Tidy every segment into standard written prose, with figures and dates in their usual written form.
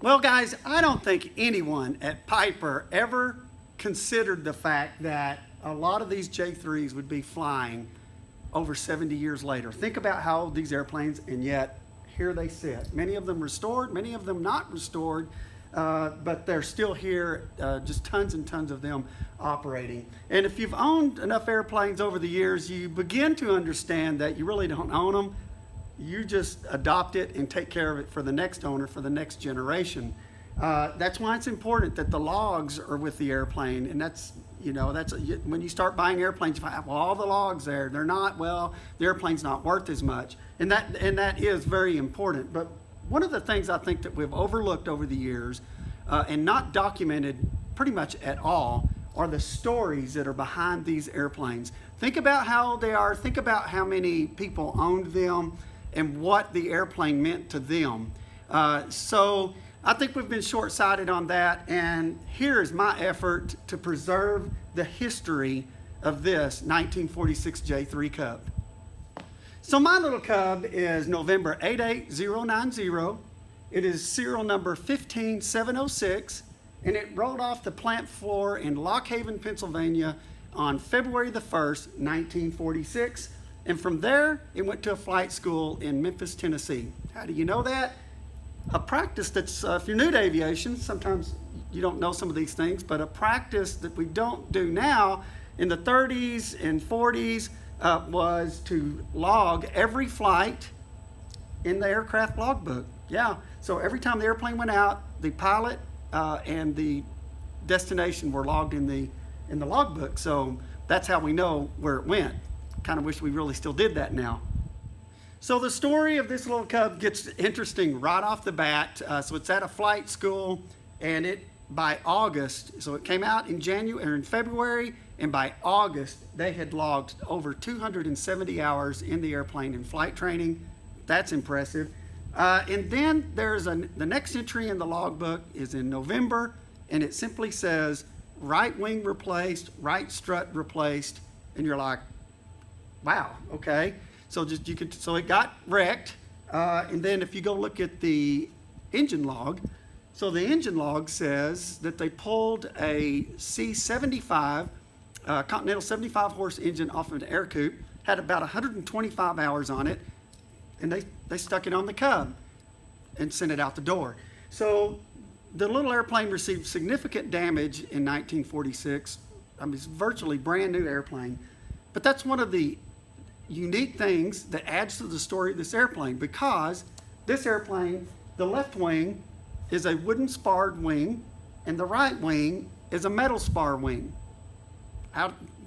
Well, guys, I don't think anyone at Piper ever considered the fact that a lot of these J3s would be flying over 70 years later. Think about how old these airplanes, and yet here they sit. Many of them restored, many of them not restored, but they're still here, just tons and tons of them operating. And if you've owned enough airplanes over the years, you begin to understand that you really don't own them. You just adopt it and take care of it for the next owner, for the next generation. That's why it's important that the logs are with the airplane, and that's when you start buying airplanes, you find, well, all the logs there, they're not, well, the airplane's not worth as much, and that is very important. But one of the things I think that we've overlooked over the years and not documented pretty much at all are the stories that are behind these airplanes. Think about how old they are, think about how many people owned them, and what the airplane meant to them. So I think we've been short-sighted on that, and here is my effort to preserve the history of this 1946 J3 Cub. So my little Cub is November 88090. It is serial number 15706, and it rolled off the plant floor in Lock Haven, Pennsylvania on February the 1st, 1946. And from there, it went to a flight school in Memphis, Tennessee. How do you know that? A practice that's, if you're new to aviation, sometimes you don't know some of these things, but a practice that we don't do now in the 30s and 40s was to log every flight in the aircraft logbook. Yeah, so every time the airplane went out, the pilot and the destination were logged in the logbook. So that's how we know where it went. Kind of wish we really still did that now. So the story of this little Cub gets interesting right off the bat. So it's at a flight school, and by August, so it came out in January or in February, and by August they had logged over 270 hours in the airplane in flight training. That's impressive. And then there's the next entry in the logbook is in November, and it simply says right wing replaced, right strut replaced, and you're like, wow, okay. So so it got wrecked, and then if you go look at the engine log, so the engine log says that they pulled a C75, Continental 75 horse engine off of an air coupe, had about 125 hours on it, and they stuck it on the Cub and sent it out the door. So the little airplane received significant damage in 1946. I mean, it's virtually brand new airplane, but that's one of the unique things that adds to the story of this airplane, because this airplane, the left wing is a wooden sparred wing and the right wing is a metal spar wing.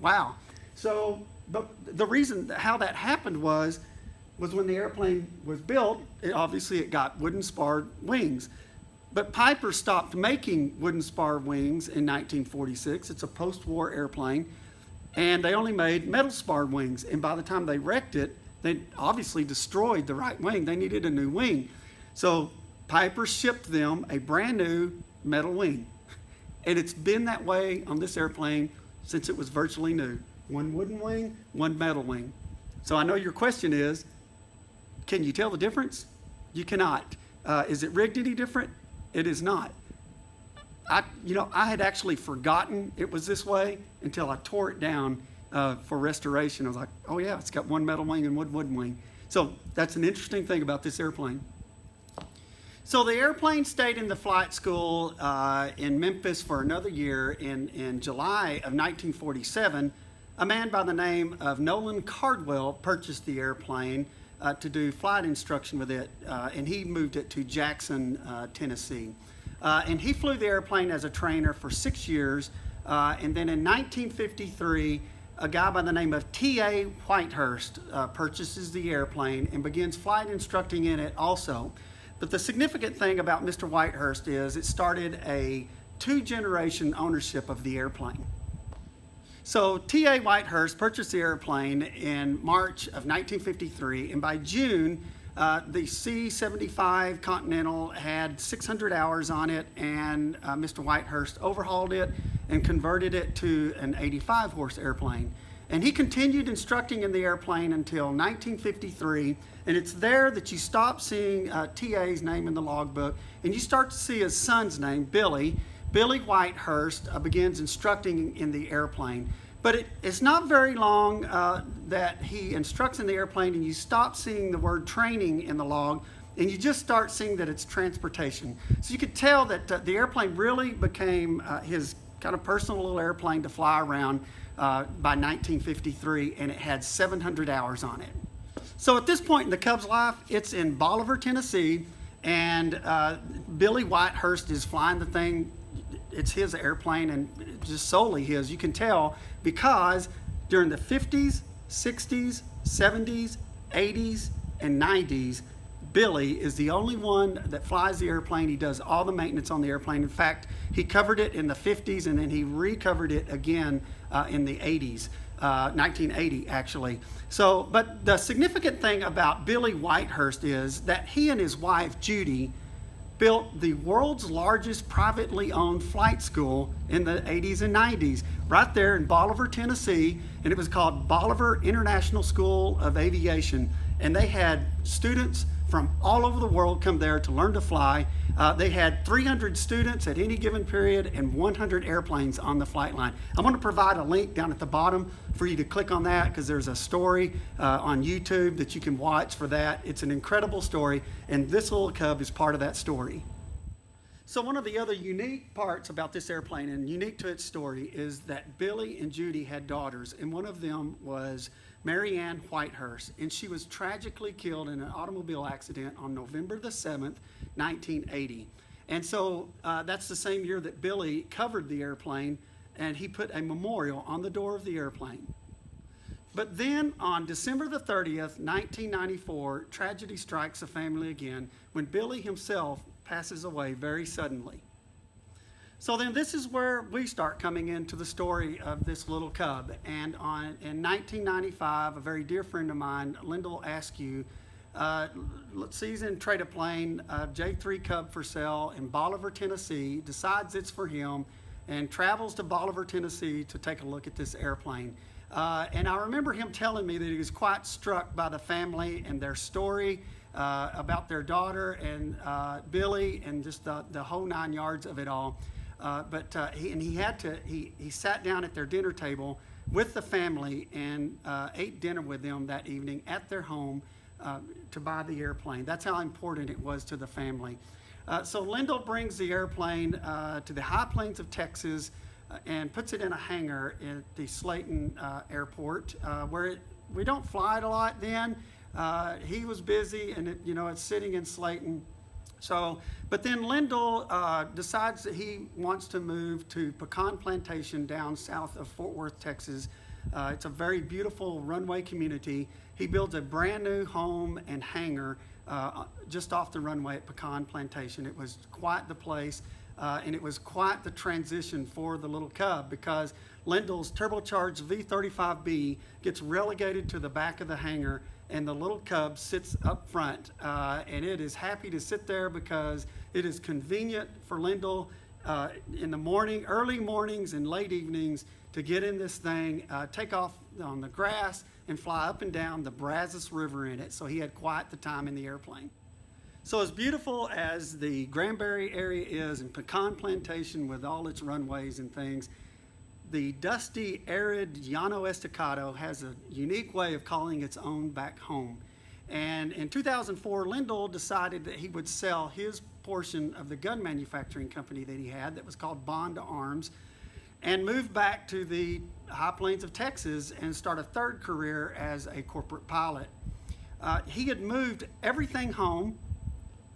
Wow. So the reason how that happened was when the airplane was built, it got wooden sparred wings. But Piper stopped making wooden spar wings in 1946. It's a post-war airplane. And they only made metal sparred wings. And by the time they wrecked it, they obviously destroyed the right wing. They needed a new wing. So Piper shipped them a brand new metal wing. And it's been that way on this airplane since it was virtually new. One wooden wing, one metal wing. So I know your question is, can you tell the difference? You cannot. Is it rigged any different? It is not. I had actually forgotten it was this way until I tore it down for restoration. I was like, oh yeah, it's got one metal wing and one wooden wing. So that's an interesting thing about this airplane. So the airplane stayed in the flight school in Memphis for another year. In July of 1947, a man by the name of Nolan Cardwell purchased the airplane to do flight instruction with it, and he moved it to Jackson, Tennessee. And he flew the airplane as a trainer for 6 years. And then in 1953, a guy by the name of T.A. Whitehurst purchases the airplane and begins flight instructing in it also. But the significant thing about Mr. Whitehurst is it started a 2-generation ownership of the airplane. So T.A. Whitehurst purchased the airplane in March of 1953, and by June, the C-75 Continental had 600 hours on it, and Mr. Whitehurst overhauled it and converted it to an 85 horse airplane. And he continued instructing in the airplane until 1953. And it's there that you stop seeing TA's name in the logbook, and you start to see his son's name, Billy. Billy Whitehurst begins instructing in the airplane. But it's not very long that he instructs in the airplane, and you stop seeing the word training in the log, and you just start seeing that it's transportation. So you could tell that the airplane really became his kind of personal little airplane to fly around by 1953, and it had 700 hours on it. So at this point in the Cub's life, it's in Bolivar, Tennessee, and Billy Whitehurst is flying the thing. It's his airplane and just solely his. You can tell because during the 50s, 60s, 70s, 80s, and 90s, Billy is the only one that flies the airplane. He does all the maintenance on the airplane. In fact, he covered it in the 50s, and then he recovered it again in the 80s, 1980 actually. So, but the significant thing about Billy Whitehurst is that he and his wife, Judy, built the world's largest privately owned flight school in the 80s and 90s, right there in Bolivar, Tennessee, and it was called Bolivar International School of Aviation. And they had students from all over the world come there to learn to fly. They had 300 students at any given period and 100 airplanes on the flight line. I'm going to provide a link down at the bottom for you to click on that, because there's a story on YouTube that you can watch for that. It's an incredible story, and this little Cub is part of that story. So one of the other unique parts about this airplane, and unique to its story, is that Billy and Judy had daughters, and one of them was Marianne Whitehurst, and she was tragically killed in an automobile accident on November the 7th, 1980. And so that's the same year that Billy covered the airplane, and he put a memorial on the door of the airplane. But then on December the 30th, 1994, tragedy strikes the family again when Billy himself passes away very suddenly. So then this is where we start coming into the story of this little Cub. And in 1995, a very dear friend of mine, Lyndall Askew, sees and trade a plane, J3 Cub for sale in Bolivar, Tennessee, decides it's for him, and travels to Bolivar, Tennessee to take a look at this airplane. And I remember him telling me that he was quite struck by the family and their story about their daughter and Billy, and just the whole 9 yards of it all. But he sat down at their dinner table with the family and ate dinner with them that evening at their home to buy the airplane. That's how important it was to the family. So Lyndall brings the airplane to the high plains of Texas and puts it in a hangar at the Citation airport, where we don't fly it a lot then. He was busy, and it's sitting in Citation. So, but then Lyndall decides that he wants to move to Pecan Plantation down south of Fort Worth, Texas. It's a very beautiful runway community. He builds a brand new home and hangar just off the runway at Pecan Plantation. It was quite the place, and it was quite the transition for the little Cub, because Lyndall's turbocharged V-35B gets relegated to the back of the hangar, and the little Cub sits up front, and it is happy to sit there because it is convenient for Lyndall in the morning, early mornings and late evenings, to get in this thing, take off on the grass, and fly up and down the Brazos River in it. So he had quite the time in the airplane. So as beautiful as the Granbury area is, and Pecan Plantation with all its runways and things, the dusty, arid Llano Estacado has a unique way of calling its own back home. And in 2004, Lyndall decided that he would sell his portion of the gun manufacturing company that he had that was called Bond Arms, and move back to the high plains of Texas and start a third career as a corporate pilot. He had moved everything home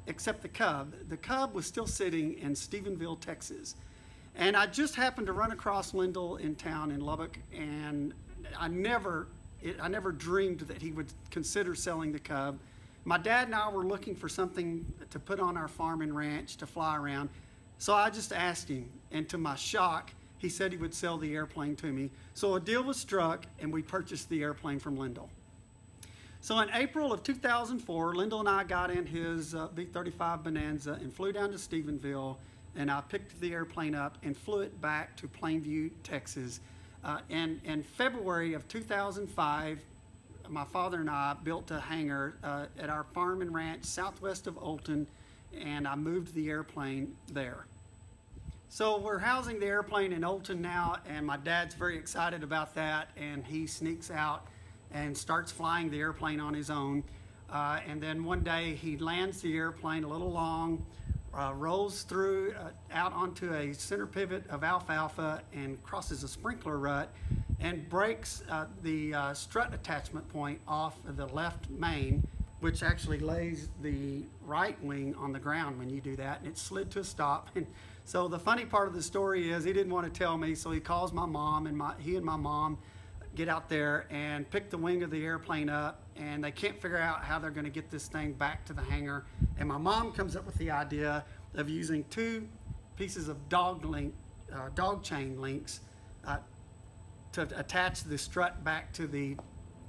except the Cub. The Cub was still sitting in Stephenville, Texas. And I just happened to run across Lyndall in town in Lubbock, and I never dreamed that he would consider selling the Cub. My dad and I were looking for something to put on our farm and ranch to fly around, so I just asked him, and to my shock, he said he would sell the airplane to me. So a deal was struck, and we purchased the airplane from Lyndall. So in April of 2004, Lyndall and I got in his B-35 Bonanza and flew down to Stephenville, and I picked the airplane up and flew it back to Plainview, Texas. In February of 2005, my father and I built a hangar at our farm and ranch southwest of Olton, and I moved the airplane there. So we're housing the airplane in Olton now, and my dad's very excited about that, and he sneaks out and starts flying the airplane on his own. And then one day he lands the airplane a little long, rolls through out onto a center pivot of alfalfa and crosses a sprinkler rut and breaks the strut attachment point off of the left main, which actually lays the right wing on the ground when you do that, and it slid to a stop. And so the funny part of the story is he didn't want to tell me, so he calls my mom, and he and my mom get out there and pick the wing of the airplane up, and they can't figure out how they're going to get this thing back to the hangar. And my mom comes up with the idea of using 2 pieces of dog chain links to attach the strut back to the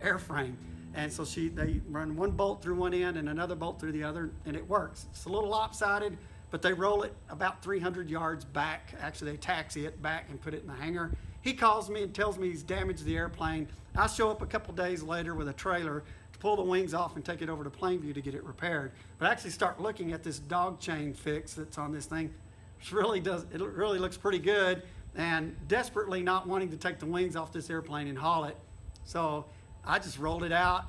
airframe. And so they run one bolt through one end and another bolt through the other, and it works. It's a little lopsided, but they roll it about 300 yards back. Actually, they taxi it back and put it in the hangar. He calls me and tells me he's damaged the airplane. I show up a couple days later with a trailer to pull the wings off and take it over to Plainview to get it repaired. But I actually start looking at this dog chain fix that's on this thing. It really looks pretty good, and desperately not wanting to take the wings off this airplane and haul it. So I just rolled it out,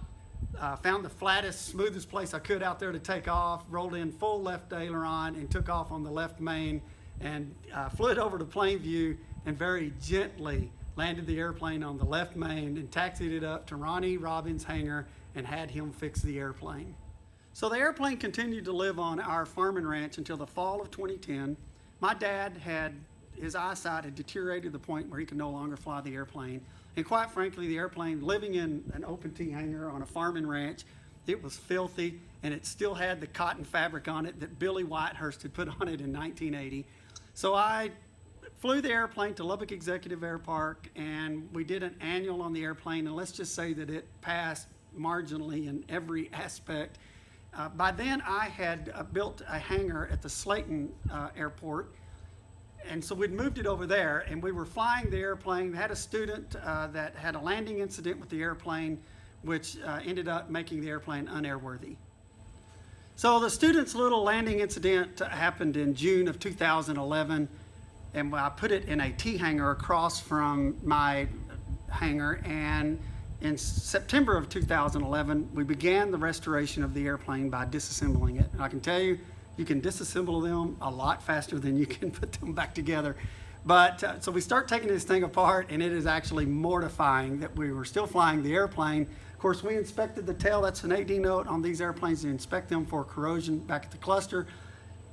found the flattest, smoothest place I could out there to take off, rolled in full left aileron and took off on the left main, and flew it over to Plainview and very gently landed the airplane on the left main and taxied it up to Ronnie Robbins' hangar and had him fix the airplane. So the airplane continued to live on our farm and ranch until the fall of 2010. My dad his eyesight had deteriorated to the point where he could no longer fly the airplane. And quite frankly, the airplane, living in an open T hangar on a farm and ranch, it was filthy, and it still had the cotton fabric on it that Billy WhiteHurst had put on it in 1980. So I flew the airplane to Lubbock Executive Air Park, and we did an annual on the airplane, and let's just say that it passed marginally in every aspect. By then, I had built a hangar at the Slayton Airport, and so we'd moved it over there, and we were flying the airplane. Had a student that had a landing incident with the airplane, which ended up making the airplane unairworthy. So the student's little landing incident happened in June of 2011, and I put it in a T hangar across from my hangar, and in September of 2011, we began the restoration of the airplane by disassembling it. And I can tell you, you can disassemble them a lot faster than you can put them back together. But so we start taking this thing apart, and it is actually mortifying that we were still flying the airplane. Of course, we inspected the tail. That's an AD note on these airplanes to inspect them for corrosion back at the cluster.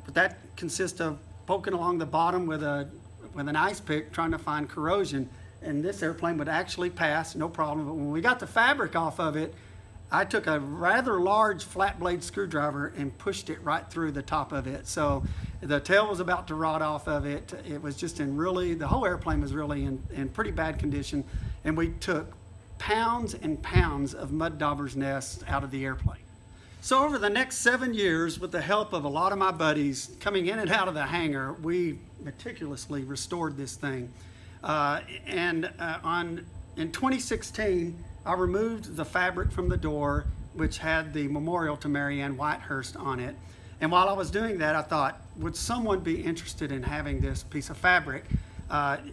But that consists of poking along the bottom with an ice pick trying to find corrosion. And this airplane would actually pass, no problem. But when we got the fabric off of it, I took a rather large flat blade screwdriver and pushed it right through the top of it. So the tail was about to rot off of it. It was just the whole airplane was really in pretty bad condition. And we took pounds and pounds of mud dauber's nests out of the airplane. So over the next 7 years, with the help of a lot of my buddies coming in and out of the hangar, we meticulously restored this thing. In 2016, I removed the fabric from the door, which had the memorial to Marianne Whitehurst on it. And while I was doing that, I thought, would someone be interested in having this piece of fabric?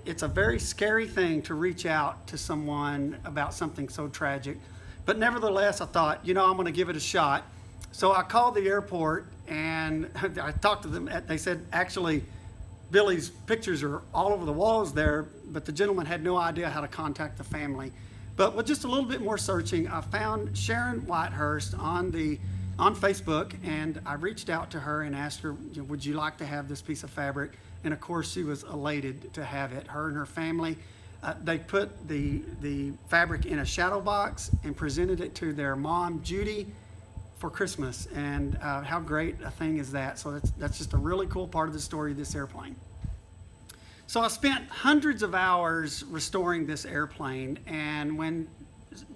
It's a very scary thing to reach out to someone about something so tragic. But nevertheless, I thought, I'm going to give it a shot. So I called the airport, and I talked to them. They said, actually, Billy's pictures are all over the walls there, but the gentleman had no idea how to contact the family. But with just a little bit more searching, I found Sharon Whitehurst on Facebook, and I reached out to her and asked her, would you like to have this piece of fabric? And of course, she was elated to have it. Her and her family, they put the fabric in a shadow box and presented it to their mom, Judy, for Christmas. And how great a thing is that? So that's just a really cool part of the story of this airplane. So I spent hundreds of hours restoring this airplane, and when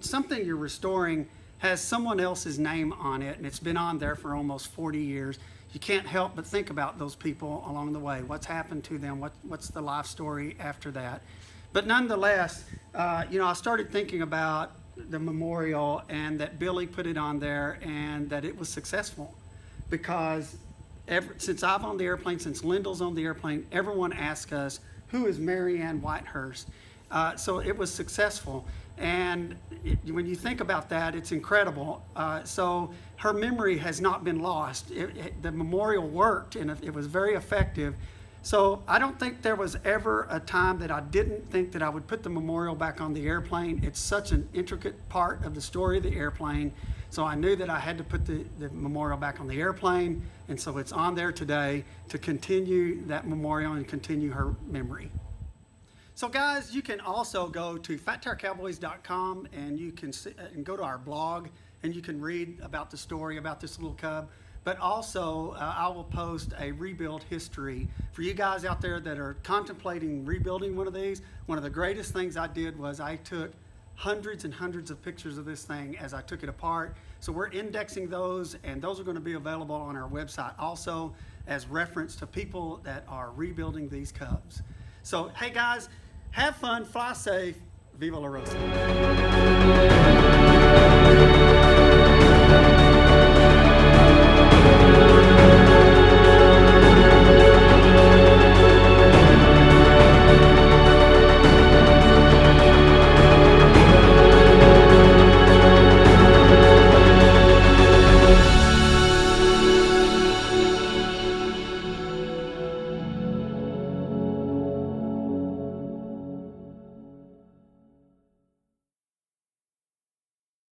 something you're restoring has someone else's name on it, and it's been on there for almost 40 years, you can't help but think about those people along the way. What's happened to them? What's the life story after that? But nonetheless, I started thinking about the memorial and that Billy put it on there and that it was successful because since I've owned the airplane, since Lyndall's owned the airplane, everyone asks us, who is Marianne Whitehurst? So it was successful. And when you think about that, it's incredible. So her memory has not been lost. The memorial worked and it was very effective. So I don't think there was ever a time that I didn't think that I would put the memorial back on the airplane. It's such an intricate part of the story of the airplane. So I knew that I had to put the memorial back on the airplane. And so it's on there today to continue that memorial and continue her memory. So guys, you can also go to fattirecowboys.com and you can go to our blog and you can read about the story about this little cub. But also, I will post a rebuild history for you guys out there that are contemplating rebuilding one of these. One of the greatest things I did was I took hundreds and hundreds of pictures of this thing as I took it apart. So we're indexing those, and those are going to be available on our website also as reference to people that are rebuilding these Cubs. So, hey guys, have fun, fly safe, Viva LaRosa.